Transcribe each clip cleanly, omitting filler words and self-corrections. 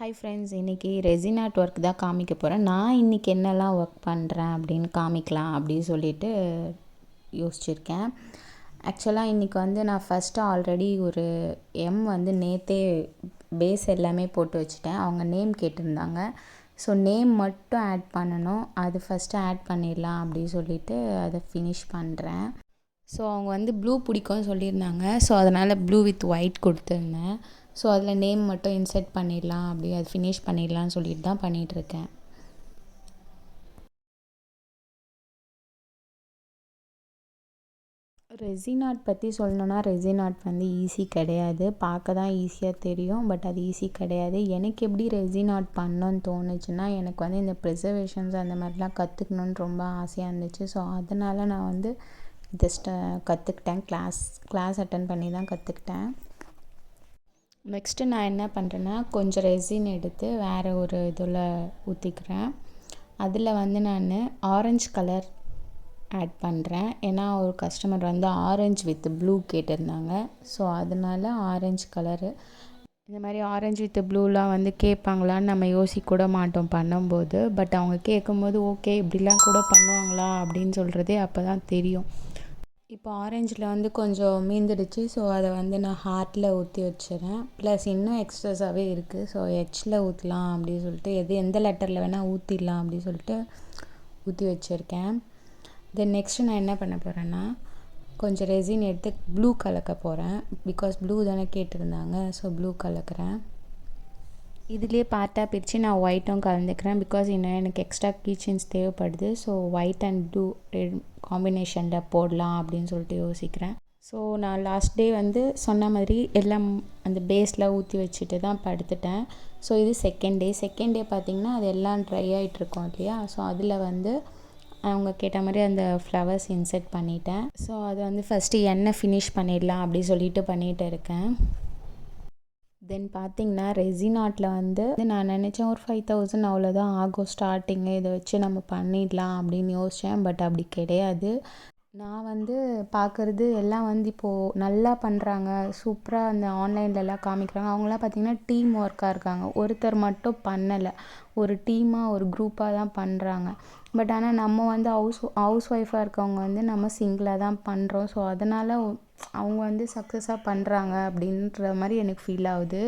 Hi friends, இன்றைக்கி resin art work தான் காமிக்க போகிறேன். நான் இன்றைக்கி என்னெல்லாம் ஒர்க் பண்ணுறேன் அப்படின்னு காமிக்கலாம் அப்படின்னு சொல்லிட்டு யோசிச்சுருக்கேன். ஆக்சுவலாக இன்றைக்கி வந்து நான் ஃபஸ்ட்டு ஆல்ரெடி ஒரு வந்து நேற்றே பேஸ் எல்லாமே போட்டு வச்சுட்டேன். அவங்க நேம் கேட்டிருந்தாங்க. ஸோ நேம் மட்டும் ஆட் பண்ணணும். அது ஃபஸ்ட்டு ஆட் பண்ணிடலாம் அப்படின்னு சொல்லிட்டு அதை ஃபினிஷ் பண்ணுறேன். ஸோ அவங்க வந்து ப்ளூ பிடிக்கும்னு சொல்லியிருந்தாங்க. ஸோ அதனால் ப்ளூ வித் ஒயிட் கொடுத்துருந்தேன். ஸோ அதில் நேம் மட்டும் இன்சர்ட் பண்ணிடலாம், அப்படி அது ஃபினிஷ் பண்ணிடலான்னு சொல்லிட்டு தான் பண்ணிகிட்ருக்கேன். ரெசின் ஆர்ட் பற்றி சொல்லணுன்னா, ரெசின் ஆர்ட் வந்து ஈஸி கிடையாது. பார்க்க தான் ஈஸியாக தெரியும், பட் அது ஈஸி கிடையாது. எனக்கு எப்படி ரெசின் ஆர்ட் பண்ணணுன்னு தோணுச்சுன்னா, எனக்கு வந்து இந்த ப்ரிசர்வேஷன்ஸ் அந்த மாதிரிலாம் கற்றுக்கணுன்னு ரொம்ப ஆசையாக இருந்துச்சு. ஸோ அதனால் நான் வந்து கற்றுக்கிட்டேன். கிளாஸ் அட்டன் பண்ணி தான் கற்றுக்கிட்டேன். நெக்ஸ்ட்டு நான் என்ன பண்ணுறேன்னா, கொஞ்சம் ரெசின் எடுத்து வேறு ஒரு இதில் ஊற்றிக்கிறேன். அதில் வந்து நான் ஆரஞ்சு கலர் ஆட் பண்ணுறேன். ஏன்னா ஒரு கஸ்டமர் வந்து ஆரஞ்சு வித் ப்ளூ கேட்டிருந்தாங்க. ஸோ அதனால் ஆரஞ்சு கலரு. இந்த மாதிரி ஆரஞ்சு வித் ப்ளூலாம் வந்து கேட்பாங்களான்னு நம்ம யோசிக்க கூட மாட்டோம் பண்ணும்போது. பட் அவங்க கேட்கும்போது ஓகே இப்படிலாம் கூட பண்ணுவாங்களா அப்படின்னு சொல்கிறதே அப்போ தான் தெரியும். இப்போ ஆரஞ்சில் வந்து கொஞ்சம் மீந்துடுச்சு. ஸோ அதை வந்து நான் ஹார்ட்டில் ஊற்றி வச்சுறேன். ப்ளஸ் இன்னும் எக்ஸ்ட்ராஸாகவே இருக்குது. ஸோ ஹெச்சில் ஊற்றலாம் அப்படின்னு சொல்லிட்டு எந்த லெட்டரில் வேணால் ஊற்றிடலாம் அப்படின்னு சொல்லிட்டு ஊற்றி வச்சுருக்கேன். தென் நெக்ஸ்ட்டு நான் என்ன பண்ண போகிறேன்னா, கொஞ்சம் ரெசின் எடுத்து ப்ளூ கலக்க போகிறேன். பிகாஸ் ப்ளூ தானே கேட்டிருந்தாங்க. ஸோ ப்ளூ கலக்கிறேன். இதுலேயே பார்ட்டாக பிரித்து நான் ஒயிட்டும் கலந்துக்கிறேன். பிகாஸ் இன்னும் எனக்கு எக்ஸ்ட்ரா கீச்செயின்ஸ் தேவைப்படுது. ஸோ ஒயிட் அண்ட் ப்ளூ காம்பினேஷனில் போடலாம் அப்படின்னு சொல்லிட்டு யோசிக்கிறேன். ஸோ நான் லாஸ்ட் டே வந்து சொன்ன மாதிரி எல்லாம் அந்த பேஸில் ஊற்றி வச்சுட்டு தான் படுத்துட்டேன். ஸோ இது செகண்ட் டே பார்த்திங்கன்னா அது எல்லாம் ட்ரை ஆகிட்ருக்கோம் இல்லையா. ஸோ அதில் வந்து அவங்க கேட்ட மாதிரி அந்த ஃப்ளவர்ஸ் இன்செர்ட் பண்ணிட்டேன். ஸோ அதை வந்து ஃபஸ்ட்டு எண்ணெய் ஃபினிஷ் பண்ணிடலாம் அப்படி சொல்லிட்டு பண்ணிகிட்டு இருக்கேன். தென் பார்த்திங்கன்னா ரெசின் ஆர்ட்டில் வந்து நான் நினச்சேன் ஒரு 5000 அவ்வளோதான் ஆகும் ஸ்டார்டிங்கு, இதை வச்சு நம்ம பண்ணிடலாம் அப்படின்னு யோசித்தேன். பட் அப்படி கிடையாது. நான் வந்து பார்க்குறது எல்லாம் வந்து இப்போது நல்லா பண்ணுறாங்க, சூப்பராக அந்த ஆன்லைன்லலாம் காமிக்கிறாங்க. அவங்களாம் பார்த்திங்கன்னா டீம் ஒர்க்காக இருக்காங்க. ஒருத்தர் மட்டும் பண்ணலை, ஒரு டீமாக ஒரு குரூப்பாக தான் பண்ணுறாங்க. பட் ஆனால் நம்ம வந்து ஹவுஸ் ஒய்ஃபாக இருக்கவங்க வந்து நம்ம சிங்கிளாக தான் பண்ணுறோம். ஸோ அதனால் அவங்க வந்து சக்ஸஸாக பண்ணுறாங்க அப்படின்ற மாதிரி எனக்கு ஃபீல் ஆகுது.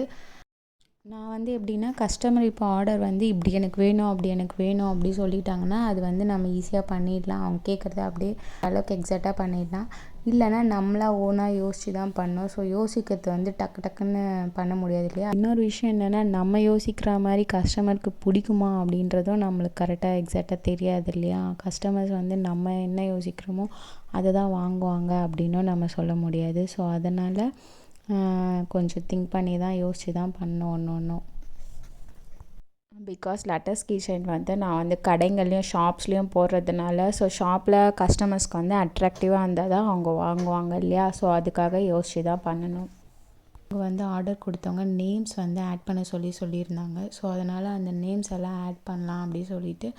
நான் வந்து எப்படின்னா, கஸ்டமர் இப்போ ஆர்டர் வந்து இப்படி எனக்கு வேணும் அப்படி எனக்கு வேணும் அப்படி சொல்லிட்டாங்கன்னா அது வந்து நம்ம ஈஸியாக பண்ணிடலாம். அவங்க கேட்குறத அப்படியே அளவுக்கு எக்ஸாக்டாக பண்ணிடலாம். இல்லைனா நம்மளாக ஓனாக யோசித்து தான் பண்ணோம். ஸோ யோசிக்கிறது வந்து டக்குன்னு பண்ண முடியாது இல்லையா. இன்னொரு விஷயம் என்னென்னா, நம்ம யோசிக்கிற மாதிரி கஸ்டமருக்கு பிடிக்குமா அப்படின்றதும் நம்மளுக்கு கரெக்டாக எக்ஸாக்டாக தெரியாது இல்லையா. கஸ்டமர்ஸ் வந்து நம்ம என்ன யோசிக்கிறோமோ அதை தான் வாங்குவாங்க அப்படின்னும் நம்ம சொல்ல முடியாது. ஸோ அதனால் கொஞ்சம் திங்க் பண்ணி தான் யோசித்து தான் பண்ணோம் ஒன்றும். பிகாஸ் லெட்டர்ஸ் கீச்செயின் வந்து நான் வந்து கடைங்கள்லேயும் ஷாப்ஸ்லேயும் போடுறதுனால, ஸோ ஷாப்பில் கஸ்டமர்ஸ்க்கு வந்து அட்ராக்டிவாக இருந்தால் தான் அவங்க வாங்குவாங்க இல்லையா. ஸோ அதுக்காக யோசித்து தான் பண்ணணும். வந்து ஆர்டர் கொடுத்தவங்க நேம்ஸ் வந்து ஆட் பண்ண சொல்லியிருந்தாங்க. ஸோ அதனால் அந்த நேம்ஸ் எல்லாம் ஆட் பண்ணலாம் அப்படின்னு சொல்லிட்டு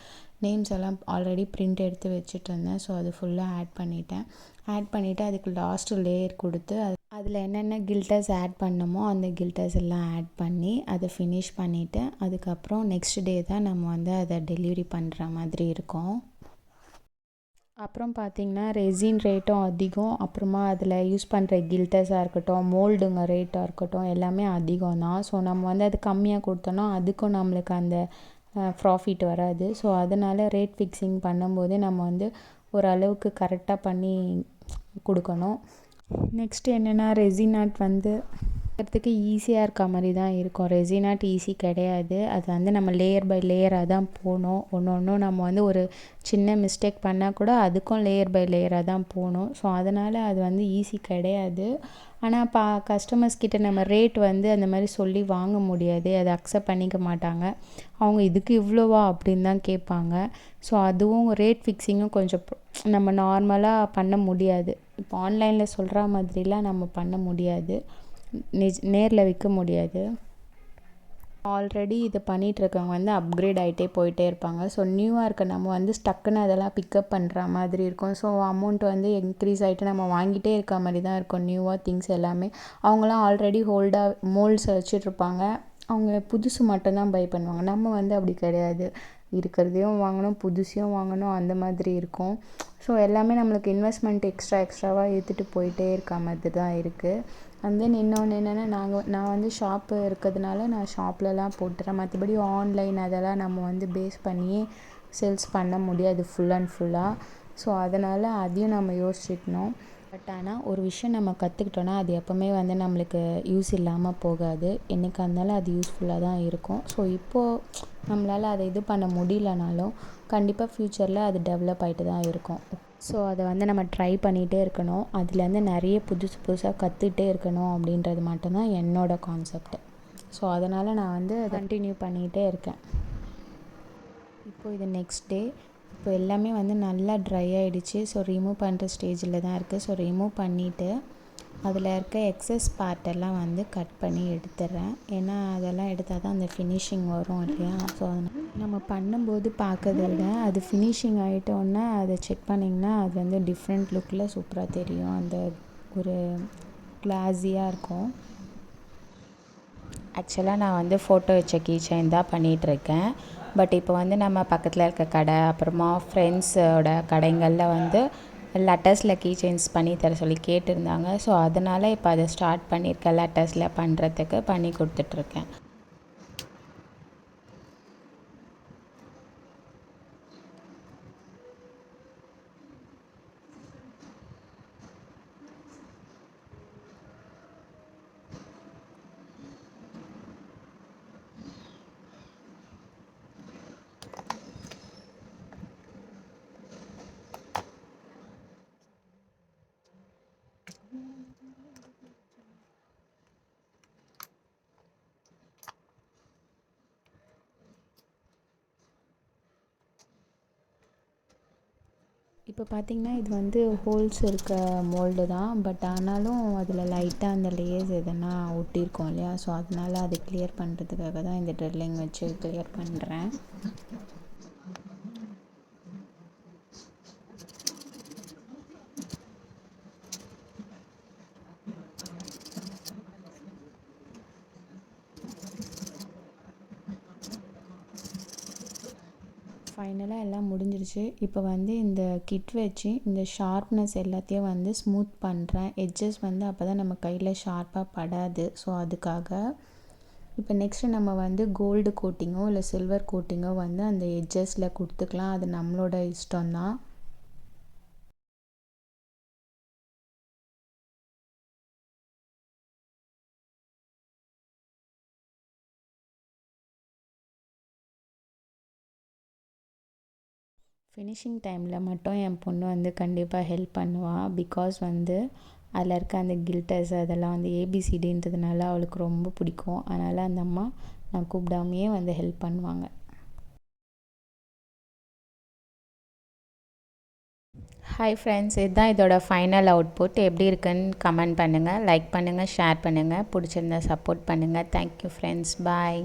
நேம்ஸ் எல்லாம் ஆல்ரெடி பிரிண்ட் எடுத்து வச்சுட்டு இருந்தேன். ஸோ அது ஃபுல்லாக ஆட் பண்ணிவிட்டு அதுக்கு லாஸ்ட்டு லேயர் கொடுத்து அதில் என்னென்ன கில்டர்ஸ் ஆட் பண்ணமோ அந்த கில்டர்ஸ் எல்லாம் ஆட் பண்ணி அதை ஃபினிஷ் பண்ணிவிட்டு அதுக்கப்புறம் நெக்ஸ்ட் டே தான் நம்ம வந்து அதை டெலிவரி பண்ணுற மாதிரி இருக்கும். அப்புறம் பார்த்திங்கன்னா ரெசின் ரேட்டும் அதிகம். அப்புறமா அதில் யூஸ் பண்ணுற கில்டர்ஸாக இருக்கட்டும், மோல்டுங்க ரேட்டாக இருக்கட்டும், எல்லாமே அதிகம் தான். ஸோ நம்ம வந்து அது கம்மியாக கொடுத்தோன்னா அதுக்கும் நம்மளுக்கு அந்த ப்ராஃபிட் வராது. ஸோ அதனால் ரேட் ஃபிக்ஸிங் பண்ணும்போதே நம்ம வந்து ஓரளவுக்கு கரெக்டாக பண்ணி கொடுக்கணும். நெக்ஸ்ட்டு என்னென்னா, ரெசின் ஆர்ட் வந்து பார்க்குறதுக்கு ஈஸியாக இருக்க மாதிரி தான் இருக்கும். ரெசின் ஆர்ட் ஈஸி கிடையாது. அது வந்து நம்ம லேயர் பை லேயராக தான் போகணும். ஒன்றும் நம்ம வந்து ஒரு சின்ன மிஸ்டேக் பண்ணால் கூட அதுக்கும் லேயர் பை லேயராக தான் போகணும். ஸோ அதனால் அது வந்து ஈஸி கிடையாது. ஆனால் கஸ்டமர்ஸ் கிட்ட நம்ம ரேட் வந்து அந்த மாதிரி சொல்லி வாங்க முடியாது. அதை அக்செப்ட் பண்ணிக்க மாட்டாங்க. அவங்க இதுக்கு இவ்வளோவா அப்படின்னு தான் கேட்பாங்க. ஸோ அதுவும் ரேட் ஃபிக்ஸிங்கும் கொஞ்சம் நம்ம நார்மலாக பண்ண முடியாது. இப்போ ஆன்லைனில் சொல்கிற மாதிரிலாம் நம்ம பண்ண முடியாது, நேரில் விற்க முடியாது. ஆல்ரெடி இது பண்ணிகிட்ருக்கவங்க வந்து அப்கிரேட் ஆகிட்டே போயிட்டே இருப்பாங்க. ஸோ நியூவாக இருக்க நம்ம வந்து ஸ்டக்குன்னு அதெல்லாம் பிக்கப் பண்ணுற மாதிரி இருக்கும். ஸோ அமௌண்ட் வந்து இன்க்ரீஸ் ஆகிட்டு நம்ம வாங்கிட்டே இருக்க மாதிரி தான் இருக்கும் நியூவாக திங்ஸ் எல்லாமே. அவங்களாம் ஆல்ரெடி மோல்ட்ஸ் வச்சிட்ருப்பாங்க. அவங்க புதுசு மட்டும்தான் பை பண்ணுவாங்க. நம்ம வந்து அப்படி கிடையாது. இருக்கிறதையும் வாங்கணும், புதுசையும் வாங்கணும், அந்த மாதிரி இருக்கும். ஸோ எல்லாமே நம்மளுக்கு இன்வெஸ்ட்மெண்ட் எக்ஸ்ட்ராவாக ஏற்றுட்டு போயிட்டே இருக்க மாதிரி தான் இருக்குது. அண்ட் தென் இன்னொன்று என்னென்னா, நான் வந்து ஷாப்பு இருக்கிறதுனால நான் ஷாப்லலாம் போட்டுறேன். மற்றபடி ஆன்லைன் அதெல்லாம் நம்ம வந்து பேஸ் பண்ணியே சேல்ஸ் பண்ண முடியாது ஃபுல் அண்ட் ஃபுல்லாக. ஸோ அதனால் அதையும் நம்ம யோசிச்சுக்கணும். பட் ஆனால் ஒரு விஷயம் நம்ம கற்றுக்கிட்டோன்னா அது எப்போவுமே வந்து நம்மளுக்கு யூஸ் இல்லாமல் போகாது. என்றைக்கா இருந்தாலும் அது யூஸ்ஃபுல்லாக தான் இருக்கும். ஸோ இப்போது நம்மளால் அதை இது பண்ண முடியலனாலும் கண்டிப்பாக ஃப்யூச்சரில் அது டெவலப் ஆகிட்டு தான் இருக்கும். ஸோ அதை வந்து நம்ம ட்ரை பண்ணிகிட்டே இருக்கணும். அதுலேருந்து நிறைய புதுசாக கற்றுக்கிட்டே இருக்கணும் அப்படின்றது மட்டும்தான் என்னோடய கான்செப்ட். ஸோ அதனால் நான் வந்து கண்டினியூ பண்ணிகிட்டே இருக்கேன். இப்போது இது நெக்ஸ்ட் டே. இப்போ எல்லாமே வந்து நல்லா ட்ரை ஆகிடுச்சு. ஸோ ரிமூவ் பண்ணுற ஸ்டேஜில் தான் இருக்குது. ஸோ ரிமூவ் பண்ணிவிட்டு அதில் இருக்க எக்ஸஸ் பார்ட்டெல்லாம் வந்து கட் பண்ணி எடுத்துடுறேன். ஏன்னா அதெல்லாம் எடுத்தால் தான் அந்த ஃபினிஷிங் வரும் இல்லையா. ஸோ அதனால் நம்ம பண்ணும்போது பார்க்கறத விட அது ஃபினிஷிங் ஆகிட்டோன்னா அதை செக் பண்ணிங்கன்னா அது வந்து டிஃப்ரெண்ட் லுக்கில் சூப்பராக தெரியும். அந்த ஒரு கிளாஸியாக இருக்கும். ஆக்சுவலாக நான் வந்து ஃபோட்டோ வச்ச கீ செயின் தான் பண்ணிகிட்ருக்கேன். பட் இப்போ வந்து நம்ம பக்கத்தில் இருக்க கடை, அப்புறமா ஃப்ரெண்ட்ஸோட கடைங்களில் வந்து லெட்டர்ஸில் கீ செயின்ஸ் பண்ணி தர சொல்லி கேட்டிருந்தாங்க. ஸோ அதனால் இப்போ அதை ஸ்டார்ட் பண்ணியிருக்கேன். லெட்டர்ஸில் பண்ணுறதுக்கு பண்ணி கொடுத்துட்ருக்கேன். இப்போ பார்த்திங்கன்னா இது வந்து ஹோல்ஸ் இருக்க மோல்டு தான். பட் ஆனாலும் அதில் லைட்டாக அந்த லேயர்ஸ் எதுனா ஒட்டியிருக்கோம் இல்லையா. ஸோ அதனால் அது கிளியர் பண்ணுறதுக்காக தான் இந்த ட்ரில்லிங் வச்சு கிளியர் பண்ணுறேன். ஃபைனலாக எல்லாம் முடிஞ்சிருச்சு. இப்போ வந்து இந்த கிட் வச்சு இந்த ஷார்ப்னஸ் எல்லாத்தையும் வந்து ஸ்மூத் பண்ணுறேன். எட்ஜஸ் வந்து அப்போ தான் நம்ம கையில் ஷார்ப்பாக படாது. ஸோ அதுக்காக இப்போ நெக்ஸ்ட்டு நம்ம வந்து கோல்டு கோட்டிங்கோ இல்லை சில்வர் கோட்டிங்கோ வந்து அந்த எட்ஜஸில் கொடுத்துக்கலாம். அது நம்மளோட இஷ்டம்தான். ஃபினிஷிங் டைமில் மட்டும் என் பொண்ணு வந்து கண்டிப்பாக ஹெல்ப் பண்ணுவாள். பிகாஸ் வந்து அதில் இருக்க அந்த கில்டர்ஸ் அதெல்லாம் வந்து ஏபிசிடின்றதுனால அவளுக்கு ரொம்ப பிடிக்கும். அதனால் அந்த அம்மா நான் கூப்பிடாமையே வந்து ஹெல்ப் பண்ணுவாங்க. ஹாய் ஃப்ரெண்ட்ஸ், இதுதான் இதோட ஃபைனல் அவுட்புட். எப்படி இருக்குன்னு கமெண்ட் பண்ணுங்கள், லைக் பண்ணுங்கள், ஷேர் பண்ணுங்கள். பிடிச்சிருந்தா சப்போர்ட் பண்ணுங்கள். தேங்க்யூ ஃப்ரெண்ட்ஸ், பாய்.